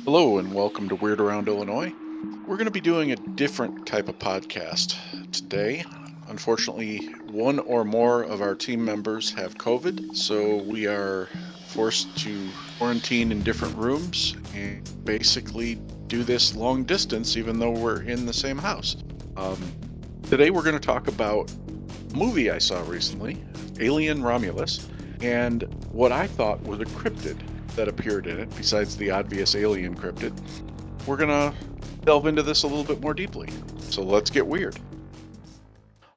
Hello and welcome to Weird Around Illinois. We're going to be doing a different type of podcast today. Unfortunately, one or more of our team members have COVID, so we are forced to quarantine in different rooms and basically do this long distance even though we're in the same house. Um, Today we're going to talk about a movie I saw recently, Alien Romulus, and what I thought was a cryptid that appeared in it, besides the obvious alien cryptid. We're gonna delve into this a little bit more deeply. So let's get weird.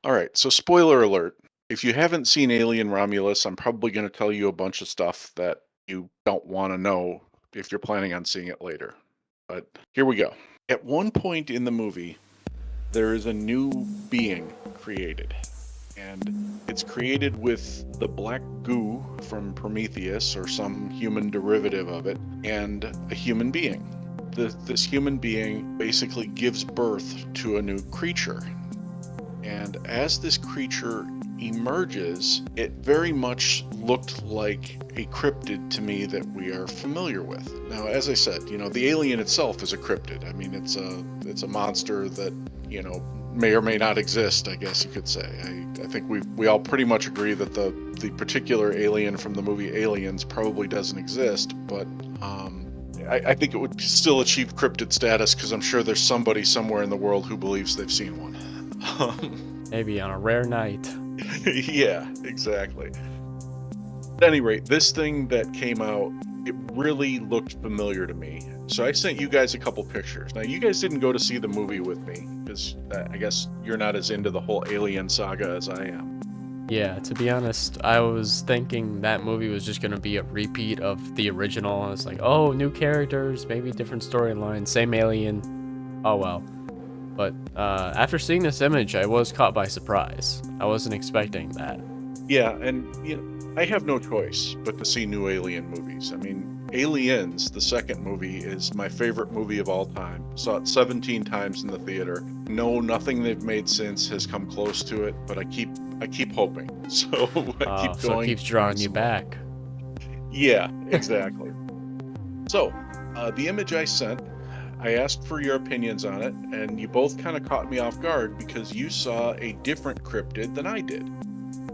All right, so spoiler alert. If you haven't seen Alien Romulus, I'm probably going to tell you a bunch of stuff that you don't want to know if you're planning on seeing it later. But here we go. At one point in the movie, there is a new being created. And it's created with the black goo from Prometheus or some human derivative of it and a human being. This human being basically gives birth to a new creature. And as this creature emerges, it very much looked like a cryptid to me that we are familiar with. Now, as I said, the alien itself is a cryptid. I mean, it's a monster that, may or may not exist, I guess you could say. I think we all pretty much agree that the particular alien from the movie Aliens probably doesn't exist, but I think it would still achieve cryptid status because I'm sure there's somebody somewhere in the world who believes they've seen one. Maybe on a rare night. Yeah, exactly. At any rate, this thing that came out, it really looked familiar to me. So I sent you guys a couple pictures. Now, you guys didn't go to see the movie with me because I guess you're not as into the whole Alien saga as I am. Yeah, to be honest, I was thinking that movie was just gonna be a repeat of the original. I was like, oh, new characters, maybe different storyline, same alien. Oh well. But after seeing this image, I was caught by surprise. I wasn't expecting that. Yeah, and I have no choice but to see new Alien movies. I mean, Aliens, the second movie, is my favorite movie of all time. Saw it 17 times in the theater. No, nothing they've made since has come close to it, but I keep hoping. So I keep So it going. keeps drawing you back. Yeah, exactly. So, the image I sent, I asked for your opinions on it, and you both kind of caught me off guard because you saw a different cryptid than I did.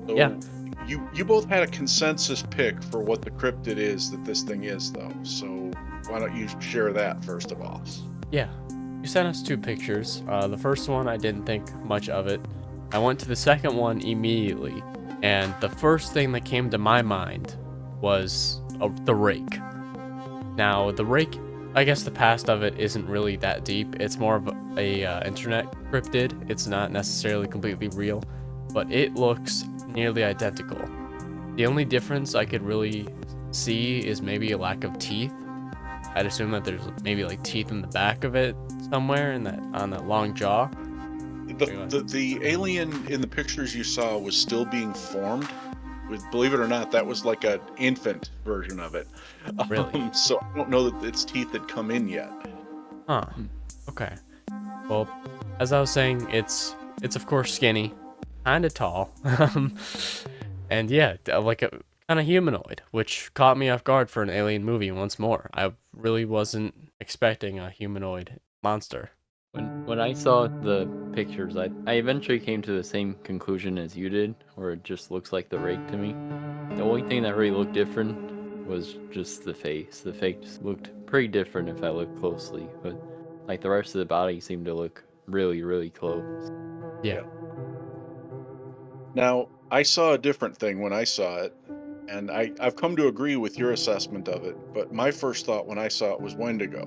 Yeah, So you both had a consensus pick for what the cryptid is that this thing is, though. So why don't you share that first of all? yeah. You sent us two pictures. The first one, I didn't think much of it. I went to the second one immediately, and the first thing that came to my mind was the rake. Now, the rake, I guess the past of it isn't really that deep. It's more of a internet cryptid. It's not necessarily completely real, but it looks nearly identical. The only difference I could really see is maybe a lack of teeth. I'd assume that there's maybe like teeth in the back of it somewhere in that on that long jaw. The alien in the pictures you saw was still being formed. Believe it or not, that was like an infant version of it. Really? So I don't know that its teeth had come in yet. Huh. Okay. Well, as I was saying, it's of course skinny, kind of tall, and yeah, like a kind of humanoid, which caught me off guard for an alien movie once more. I really wasn't expecting a humanoid monster. When I saw the pictures, I eventually came to the same conclusion as you did, where it just looks like the rake to me. The only thing that really looked different was just the face. The face looked pretty different if I looked closely, but like the rest of the body seemed to look really, really close. Yeah. Yeah. Now, I saw a different thing when I saw it, and I've come to agree with your assessment of it, but my first thought when I saw it was Wendigo.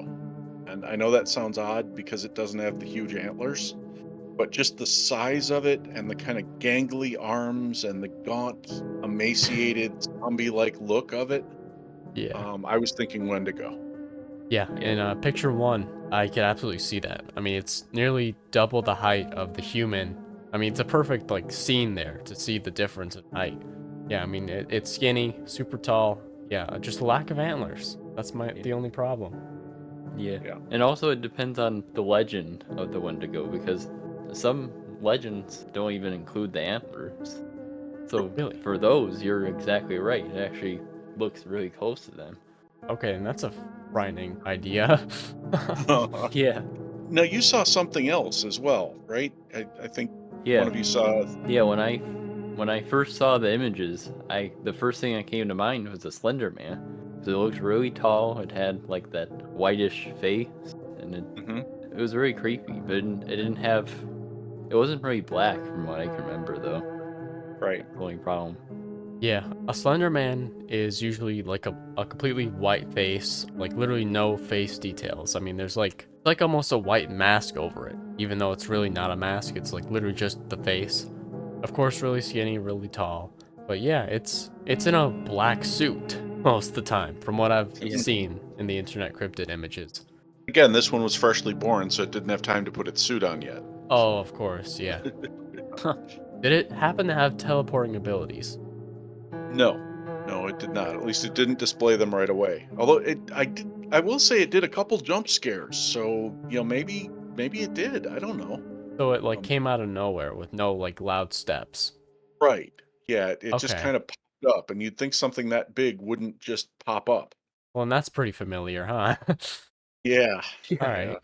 And I know that sounds odd because it doesn't have the huge antlers, but just the size of it and the kind of gangly arms and the gaunt, emaciated, zombie-like look of it, Yeah. I was thinking Wendigo. Yeah, Yeah. in picture one, I could absolutely see that. I mean, it's nearly double the height of the human. I mean, it's a perfect like scene there to see the difference in height. Yeah, I mean, it's skinny, super tall. Yeah, just a lack of antlers. That's Yeah. the only problem. Yeah. Yeah. And also it depends on the legend of the Wendigo because some legends don't even include the antlers. So Really? for those, you're exactly right. It actually looks really close to them. Okay, and that's a frightening idea. Yeah, Now, you saw something else as well, right? I think one yeah, of you saw. yeah. When I first saw the images, the first thing that came to mind was a Slender Man. 'Cause it looked really tall. It had like that whitish face, and Mhm. it was very creepy. But it didn't have. It wasn't really black from what I can remember, though. Right. That's the only problem. Yeah, a Slender Man is usually like a completely white face, like literally no face details. I mean, there's like almost a white mask over it, even though it's really not a mask. It's like literally just the face. Of course, really skinny, really tall. But yeah, it's in a black suit most of the time, from what I've Yeah. seen in the internet cryptid images. Again, this one was freshly born, so it didn't have time to put its suit on yet. Oh, of course, yeah. Did it happen to have teleporting abilities? No, no, it did not. At least it didn't display them right away. Although I will say it did a couple jump scares. So maybe it did. I don't know. So it like Um, came out of nowhere with no like loud steps. right. Yeah, it just Okay. kind of popped up, and you'd think something that big wouldn't just pop up. Well, and that's pretty familiar, huh? Yeah, All Yeah. yeah. right.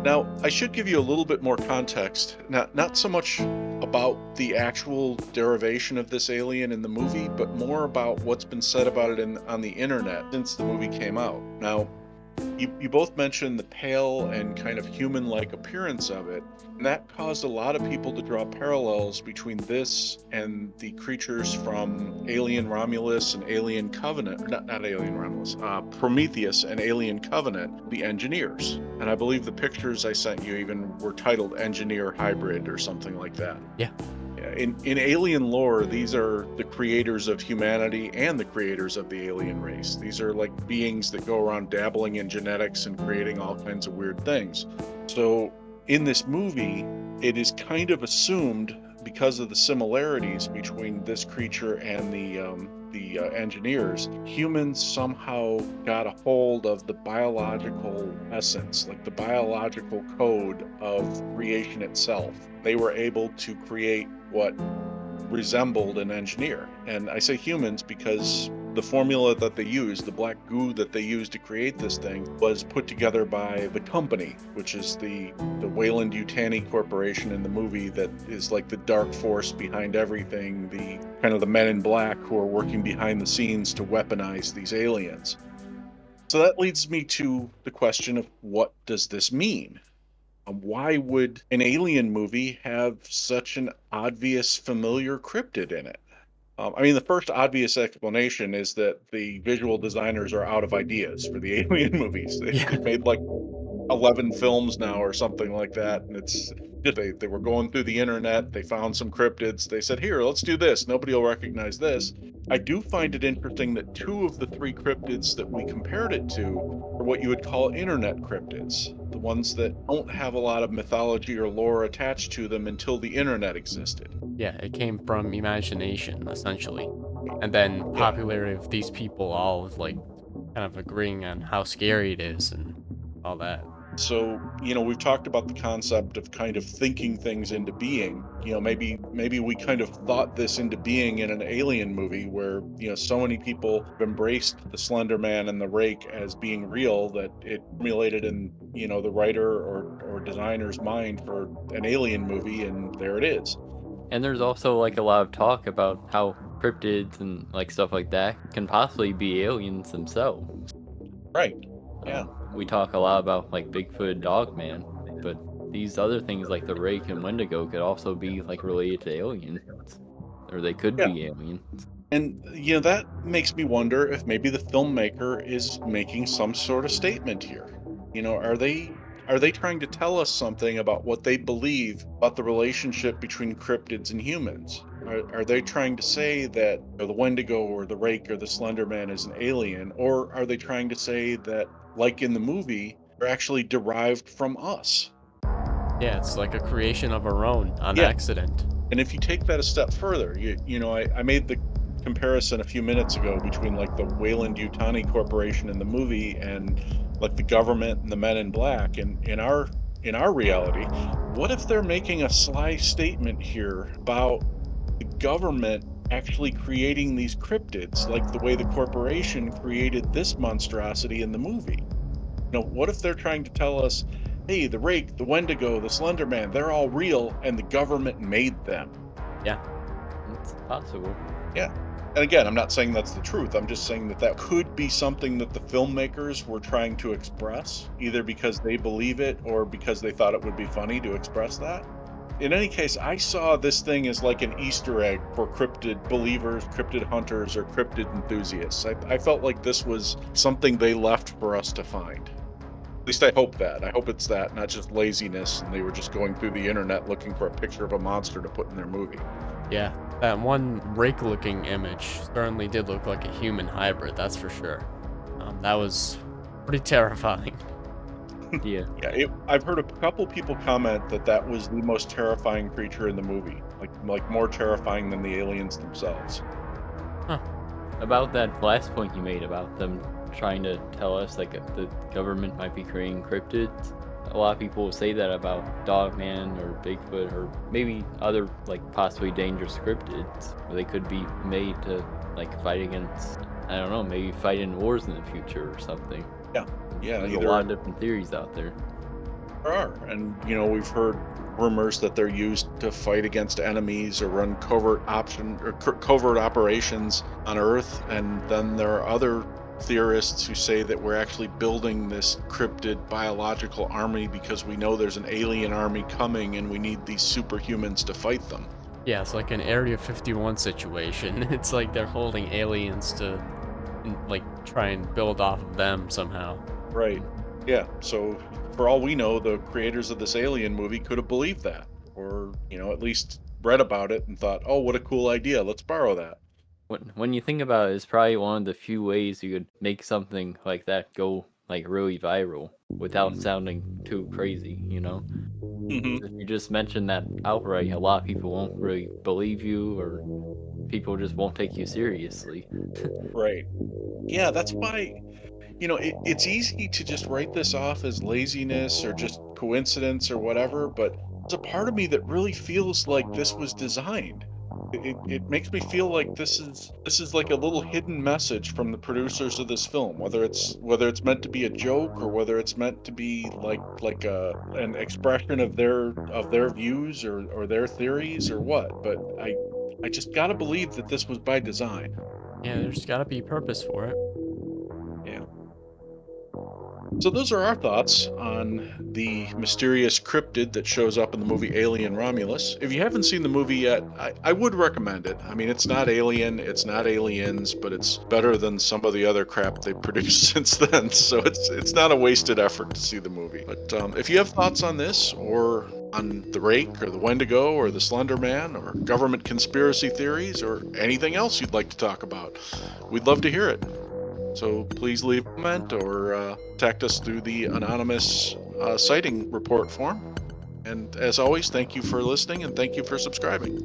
Now, I should give you a little bit more context. Not so much about the actual derivation of this alien in the movie, but more about what's been said about it on the internet since the movie came out. Now, you both mentioned the pale and kind of human-like appearance of it, and that caused a lot of people to draw parallels between this and the creatures from Alien Romulus and Alien Covenant, or not Alien Romulus, Prometheus and Alien Covenant, the engineers. And I believe the pictures I sent you even were titled Engineer Hybrid or something like that. Yeah. Yeah, in alien lore, these are the creators of humanity and the creators of the alien race. These are like beings that go around dabbling in genetics and creating all kinds of weird things. So in this movie, it is kind of assumed because of the similarities between this creature and the engineers, humans somehow got a hold of the biological essence, like the biological code of creation itself. They were able to create what resembled an engineer. And I say humans because the formula that they used, the black goo that they used to create this thing, was put together by the company, which is the Weyland-Yutani Corporation in the movie that is like the dark force behind everything, the kind of the men in black who are working behind the scenes to weaponize these aliens. So that leads me to the question of what does this mean? Why would an alien movie have such an obvious familiar cryptid in it? I mean, the first obvious explanation is that the visual designers are out of ideas for the alien movies. Yeah. They've made like 11 films now or something like that, and it's just they were going through the internet, they found some cryptids, they said, here, let's do this, nobody will recognize this. I do find it interesting that two of the three cryptids that we compared it to are what you would call internet cryptids, the ones that don't have a lot of mythology or lore attached to them until the internet existed. Yeah, it came from imagination, essentially. And then Yeah. popularity of these people all like kind of agreeing on how scary it is and all that. So, we've talked about the concept of kind of thinking things into being. Maybe we kind of thought this into being in an alien movie where, so many people have embraced the Slender Man and the Rake as being real that it formulated in, the writer or designer's mind for an alien movie, and there it is. And there's also like a lot of talk about how cryptids and like stuff like that can possibly be aliens themselves. Right. Yeah. We talk a lot about like Bigfoot and Dogman, but these other things like the Rake and Wendigo could also be like related to aliens, or they could Yeah. be aliens. And that makes me wonder if maybe the filmmaker is making some sort of statement here. Are they trying to tell us something about what they believe about the relationship between cryptids and humans? Are they trying to say that the Wendigo or the Rake or the Slender Man is an alien, or are they trying to say that, like in the movie, they're actually derived from us? Yeah, it's like a creation of our own on Yeah. accident. And if you take that a step further, I made the comparison a few minutes ago between like the Weyland-Yutani Corporation in the movie and like the government and the Men in Black. And in our reality, what if they're making a sly statement here about the government actually creating these cryptids, like the way the corporation created this monstrosity in the movie? What if they're trying to tell us, hey, the Rake, the Wendigo, the Slender Man, they're all real and the government made them? Yeah. It's possible. Yeah. And again, I'm not saying that's the truth. I'm just saying that that could be something that the filmmakers were trying to express, either because they believe it or because they thought it would be funny to express that. In any case, I saw this thing as like an Easter egg for cryptid believers, cryptid hunters, or cryptid enthusiasts. I felt like this was something they left for us to find. At least I hope that. I hope it's that, not just laziness, and they were just going through the internet looking for a picture of a monster to put in their movie. Yeah. That one rake-looking image certainly did look like a human hybrid, that's for sure. That was pretty terrifying. Yeah. Yeah, I've heard a couple people comment that that was the most terrifying creature in the movie, like more terrifying than the aliens themselves. Huh. About that last point you made about them trying to tell us like the government might be creating cryptids. A lot of people say that about Dogman or Bigfoot or maybe other like possibly dangerous cryptids. Where they could be made to like fight against, I don't know, maybe fight in wars in the future or something. Yeah, yeah, There's a either lot of different theories out there. there are, and we've heard rumors that they're used to fight against enemies or run covert operations on Earth, and then there are other theorists who say that we're actually building this cryptid biological army because we know there's an alien army coming and we need these superhumans to fight them. Yeah, it's like an Area 51 situation. It's like they're holding aliens to, like, try and build off of them somehow. Right. Yeah. So for all we know, the creators of this alien movie could have believed that, or at least read about it and thought, "Oh, what a cool idea! Let's borrow that." When you think about it, it's probably one of the few ways you could make something like that go like really viral without sounding too crazy, you know? Hmm. If you just mention that outright, a lot of people won't really believe you or people just won't take you seriously. Right. Yeah. That's why it's easy to just write this off as laziness or just coincidence or whatever, but there's a part of me that really feels like this was designed. It makes me feel like this is like a little hidden message from the producers of this film, whether it's meant to be a joke or whether it's meant to be like an expression of their views or their theories or what. But I just gotta believe that this was by design. Yeah, there's gotta be purpose for it. Yeah. So those are our thoughts on the mysterious cryptid that shows up in the movie Alien Romulus. If you haven't seen the movie yet, I would recommend it. I mean, it's not Alien, it's not Aliens, but it's better than some of the other crap they've produced since then. So it's not a wasted effort to see the movie. But if you have thoughts on this, or on the Rake, or the Wendigo, or the Slender Man, or government conspiracy theories, or anything else you'd like to talk about, we'd love to hear it. So please leave a comment or contact us through the anonymous sighting report form. And as always, thank you for listening and thank you for subscribing.